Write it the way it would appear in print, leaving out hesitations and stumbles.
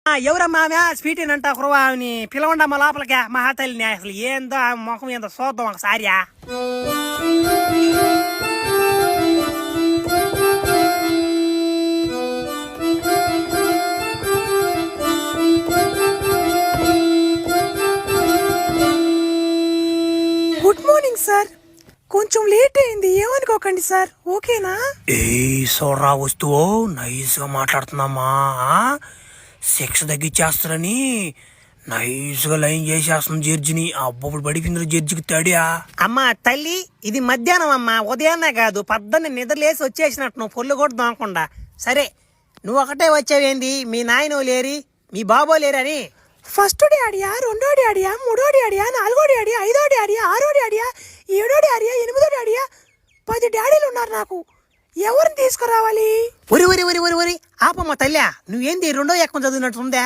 ఎవరమ్మా ఆమె స్వీటీనంట కురవాని పిలవండమ్మా లోపలికి మహాతల్లిని. అసలు ఏందో ఆమె ముఖం ఏందో చూద్దాం ఒకసారి. గుడ్ మార్నింగ్ సార్, కొంచెం లేట్ అయింది, ఏమనుకోకండి సార్. ఓకేనా? ఏ సోడ్రా వస్తువు నైస్ గా మాట్లాడుతున్నామా. సెక్స్ తగ్గిచ్చేస్తారని నైస్ గా లైన్ చేసేస్తుంది జడ్జిని. అబ్బప్పుడు పడిపోయింది జడ్జికి తడియా. అమ్మా తల్లి, ఇది మధ్యాహ్నం అమ్మా, ఉదయాన్నే కాదు. పొద్దున్న నిద్రలేసి వచ్చేసినట్టు నువ్వు పొల్లు కూడా దోమకుండా. సరే నువ్వు ఒకటే వచ్చావేంది? మీ నాయన లేరి మీ బాబో లేరని? ఫస్ట్ డాడియా, రెండో డాడియా, మూడో డాడియా, నాలుగో డాడియా, ఐదో డాడియా, ఆరో డాడియా, ఏడో డాడియా, ఎనిమిదో డాడియా, 10 డాడీలు ఉన్నారు నాకు. ఎవరిని తీసుకురావాలి? ఒరి ఒరి ఒరి ఒరి ఒరి ఆపమ్మ తల్లి, నువ్వేంది రెండో ఎక్కం చదివినట్టుందా?